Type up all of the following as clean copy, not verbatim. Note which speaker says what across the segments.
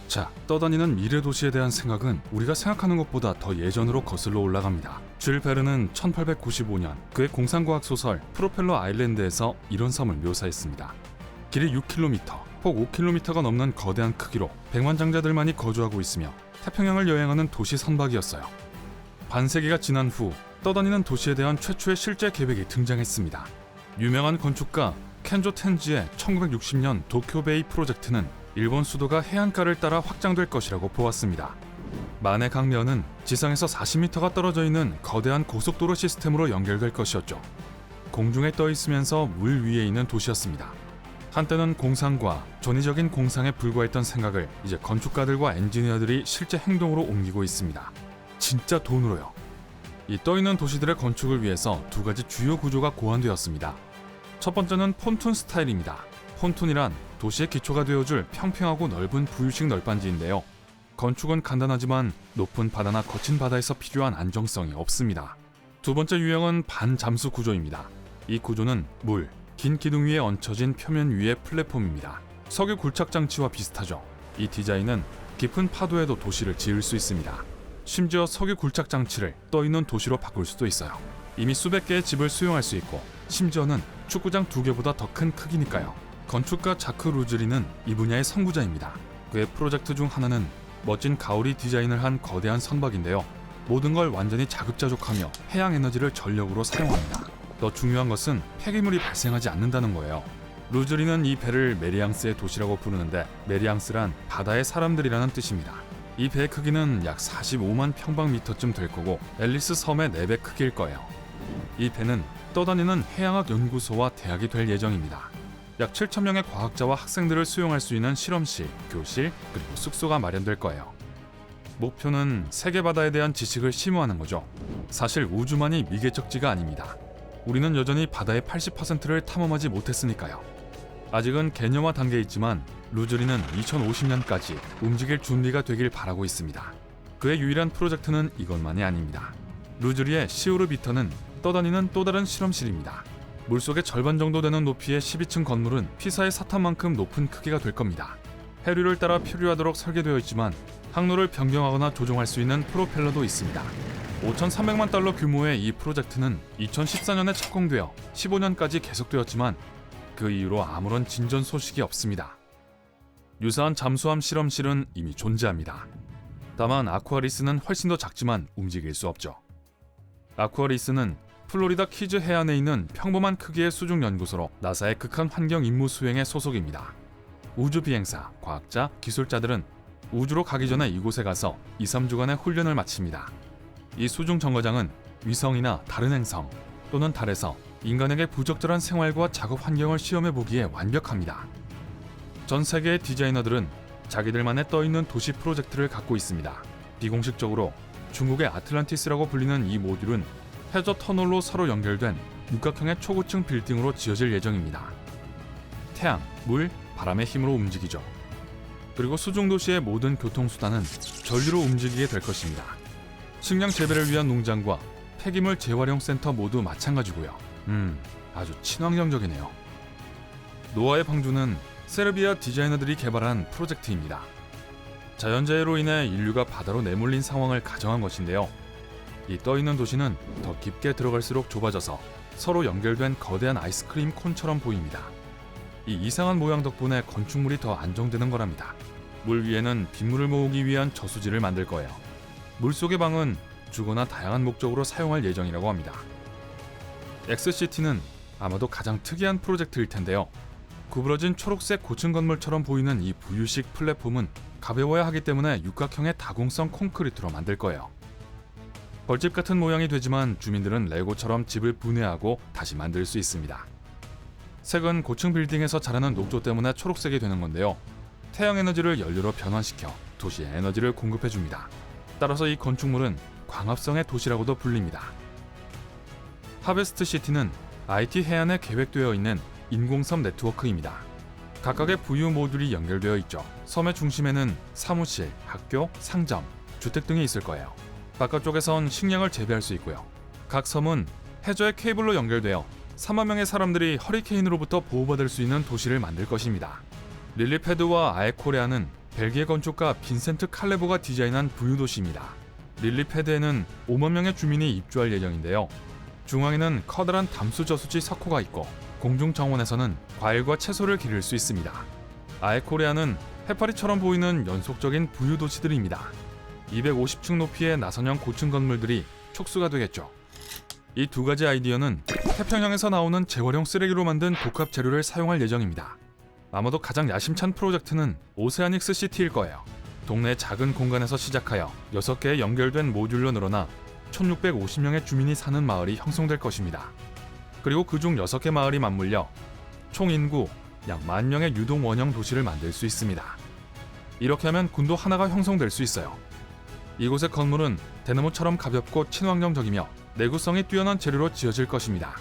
Speaker 1: 자, 떠다니는 미래 도시에 대한 생각은 우리가 생각하는 것보다 더 예전으로 거슬러 올라갑니다. 줄 베르는 1895년 그의 공상과학 소설 프로펠러 아일랜드에서 이런 섬을 묘사했습니다. 길이 6km, 폭 5km가 넘는 거대한 크기로 백만장자들만이 거주하고 있으며 태평양을 여행하는 도시 선박이었어요. 반세기가 지난 후 떠다니는 도시에 대한 최초의 실제 계획이 등장했습니다. 유명한 건축가 켄조 텐지의 1960년 도쿄베이 프로젝트는 일본 수도가 해안가를 따라 확장될 것이라고 보았습니다. 만해 강면은 지상에서 40m가 떨어져 있는 거대한 고속도로 시스템으로 연결될 것이었죠. 공중에 떠 있으면서 물 위에 있는 도시였습니다. 한때는 공상과 전위적인 공상에 불과했던 생각을 이제 건축가들과 엔지니어들이 실제 행동으로 옮기고 있습니다. 진짜 돈으로요. 이 떠있는 도시들의 건축을 위해서 두 가지 주요 구조가 고안되었습니다. 첫 번째는 폰툰 스타일입니다. 폰툰이란 도시의 기초가 되어줄 평평하고 넓은 부유식 널빤지인데요. 건축은 간단하지만 높은 바다나 거친 바다에서 필요한 안정성이 없습니다. 두 번째 유형은 반잠수 구조입니다. 이 구조는 물, 긴 기둥 위에 얹혀진 표면 위의 플랫폼입니다. 석유 굴착 장치와 비슷하죠. 이 디자인은 깊은 파도에도 도시를 지을 수 있습니다. 심지어 석유 굴착 장치를 떠있는 도시로 바꿀 수도 있어요. 이미 수백 개의 집을 수용할 수 있고 심지어는 축구장 2개보다 더 큰 크기니까요. 건축가 자크 루즈리는 이 분야의 선구자입니다. 그의 프로젝트 중 하나는 멋진 가오리 디자인을 한 거대한 선박인데요. 모든 걸 완전히 자급자족하며 해양 에너지를 전력으로 사용합니다. 더 중요한 것은 폐기물이 발생하지 않는다는 거예요. 루즈리는 이 배를 메리앙스의 도시라고 부르는데 메리앙스란 바다의 사람들이라는 뜻입니다. 이 배의 크기는 약 45만 평방미터쯤 될 거고 앨리스 섬의 4배 크기일 거예요. 이 배는 떠다니는 해양학 연구소와 대학이 될 예정입니다. 약 7,000명의 과학자와 학생들을 수용할 수 있는 실험실, 교실, 그리고 숙소가 마련될 거예요. 목표는 세계 바다에 대한 지식을 심오하는 거죠. 사실 우주만이 미개척지가 아닙니다. 우리는 여전히 바다의 80%를 탐험하지 못했으니까요. 아직은 개념화 단계에 있지만 루즈리는 2050년까지 움직일 준비가 되길 바라고 있습니다. 그의 유일한 프로젝트는 이것만이 아닙니다. 루즈리의 시오르비터는 떠다니는 또 다른 실험실입니다. 물속의 절반 정도 되는 높이의 12층 건물은 피사의 사탑만큼 높은 크기가 될 겁니다. 해류를 따라 표류하도록 설계되어 있지만 항로를 변경하거나 조종할 수 있는 프로펠러도 있습니다. 5,300만 달러 규모의 이 프로젝트는 2014년에 착공되어 15년까지 계속되었지만 그 이후로 아무런 진전 소식이 없습니다. 유사한 잠수함 실험실은 이미 존재합니다. 다만 아쿠아리스는 훨씬 더 작지만 움직일 수 없죠. 아쿠아리스는 플로리다 키즈 해안에 있는 평범한 크기의 수중 연구소로 나사의 극한 환경 임무 수행에 소속입니다. 우주 비행사, 과학자, 기술자들은 우주로 가기 전에 이곳에 가서 2-3주간의 훈련을 마칩니다. 이 수중 정거장은 위성이나 다른 행성 또는 달에서 인간에게 부적절한 생활과 작업 환경을 시험해 보기에 완벽합니다. 전 세계의 디자이너들은 자기들만의 떠있는 도시 프로젝트를 갖고 있습니다. 비공식적으로 중국의 아틀란티스라고 불리는 이 모듈은 해저 터널로 서로 연결된 육각형의 초고층 빌딩으로 지어질 예정입니다. 태양, 물, 바람의 힘으로 움직이죠. 그리고 수중도시의 모든 교통수단은 전류로 움직이게 될 것입니다. 식량 재배를 위한 농장과 폐기물 재활용 센터 모두 마찬가지고요. 아주 친환경적이네요. 노아의 방주는 세르비아 디자이너들이 개발한 프로젝트입니다. 자연재해로 인해 인류가 바다로 내몰린 상황을 가정한 것인데요. 이 떠있는 도시는 더 깊게 들어갈수록 좁아져서 서로 연결된 거대한 아이스크림 콘처럼 보입니다. 이 이상한 모양 덕분에 건축물이 더 안정되는 거랍니다. 물 위에는 빗물을 모으기 위한 저수지를 만들 거예요. 물속의 방은 주거나 다양한 목적으로 사용할 예정이라고 합니다. 엑스시티는 아마도 가장 특이한 프로젝트일 텐데요. 구부러진 초록색 고층 건물처럼 보이는 이 부유식 플랫폼은 가벼워야 하기 때문에 육각형의 다공성 콘크리트로 만들 거예요. 벌집 같은 모양이 되지만 주민들은 레고처럼 집을 분해하고 다시 만들 수 있습니다. 색은 고층 빌딩에서 자라는 녹조 때문에 초록색이 되는 건데요. 태양 에너지를 연료로 변환시켜 도시에 에너지를 공급해줍니다. 따라서 이 건축물은 광합성의 도시라고도 불립니다. 하베스트 시티는 IT 해안에 계획되어 있는 인공섬 네트워크입니다. 각각의 부유 모듈이 연결되어 있죠. 섬의 중심에는 사무실, 학교, 상점, 주택 등이 있을 거예요. 바깥쪽에선 식량을 재배할 수 있고요. 각 섬은 해저의 케이블로 연결되어 3만 명의 사람들이 허리케인으로부터 보호받을 수 있는 도시를 만들 것입니다. 릴리패드와 아에코레아는 벨기에 건축가 빈센트 칼레보가 디자인한 부유도시입니다. 릴리패드에는 5만 명의 주민이 입주할 예정인데요. 중앙에는 커다란 담수 저수지 석호가 있고 공중 정원에서는 과일과 채소를 기를 수 있습니다. 아에코레아는 해파리처럼 보이는 연속적인 부유도시들입니다. 250층 높이의 나선형 고층 건물들이 촉수가 되겠죠. 이 두 가지 아이디어는 태평양에서 나오는 재활용 쓰레기로 만든 복합 재료를 사용할 예정입니다. 아마도 가장 야심찬 프로젝트는 오세아닉스 시티일 거예요. 동네 작은 공간에서 시작하여 6개의 연결된 모듈로 늘어나 1650명의 주민이 사는 마을이 형성될 것입니다. 그리고 그중 6개 마을이 맞물려 총 인구 약 10,000명의 유동 원형 도시를 만들 수 있습니다. 이렇게 하면 군도 하나가 형성될 수 있어요. 이곳의 건물은 대나무처럼 가볍고 친환경적이며 내구성이 뛰어난 재료로 지어질 것입니다.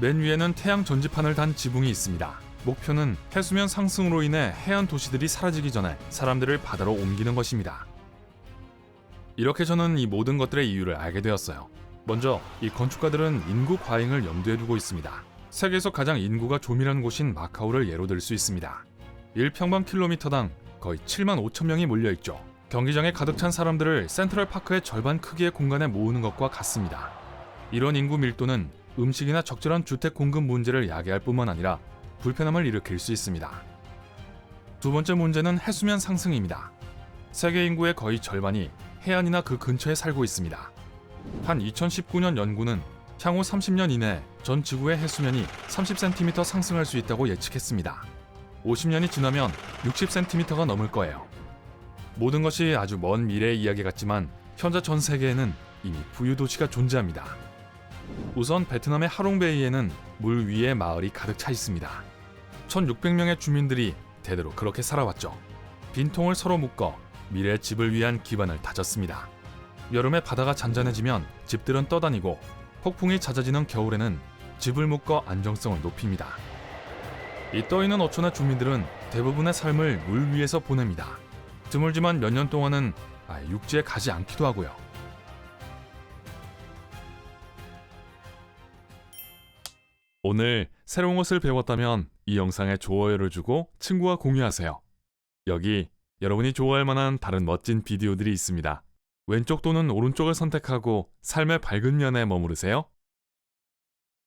Speaker 1: 맨 위에는 태양 전지판을 단 지붕이 있습니다. 목표는 해수면 상승으로 인해 해안 도시들이 사라지기 전에 사람들을 바다로 옮기는 것입니다. 이렇게 저는 이 모든 것들의 이유를 알게 되었어요. 먼저 이 건축가들은 인구 과잉을 염두에 두고 있습니다. 세계에서 가장 인구가 조밀한 곳인 마카오를 예로 들 수 있습니다. 1평방킬로미터당 거의 7만 5천 명이 몰려있죠. 경기장에 가득 찬 사람들을 센트럴파크의 절반 크기의 공간에 모으는 것과 같습니다. 이런 인구 밀도는 음식이나 적절한 주택 공급 문제를 야기할 뿐만 아니라 불편함을 일으킬 수 있습니다. 두 번째 문제는 해수면 상승입니다. 세계 인구의 거의 절반이 해안이나 그 근처에 살고 있습니다. 한 2019년 연구는 향후 30년 이내 전 지구의 해수면이 30cm 상승할 수 있다고 예측했습니다. 50년이 지나면 60cm가 넘을 거예요. 모든 것이 아주 먼 미래의 이야기 같지만 현재 전 세계에는 이미 부유도시가 존재합니다. 우선 베트남의 하롱베이에는 물 위에 마을이 가득 차 있습니다. 1600명의 주민들이 대대로 그렇게 살아왔죠. 빈통을 서로 묶어 미래의 집을 위한 기반을 다졌습니다. 여름에 바다가 잔잔해지면 집들은 떠다니고 폭풍이 잦아지는 겨울에는 집을 묶어 안정성을 높입니다. 이 떠있는 어촌의 주민들은 대부분의 삶을 물 위에서 보냅니다. 드물지만 몇 년 동안은 육지에 가지 않기도 하고요. 오늘 새로운 것을 배웠다면 이 영상에 좋아요를 주고 친구와 공유하세요. 여기 여러분이 좋아할 만한 다른 멋진 비디오들이 있습니다. 왼쪽 또는 오른쪽을 선택하고 삶의 밝은 면에 머무르세요.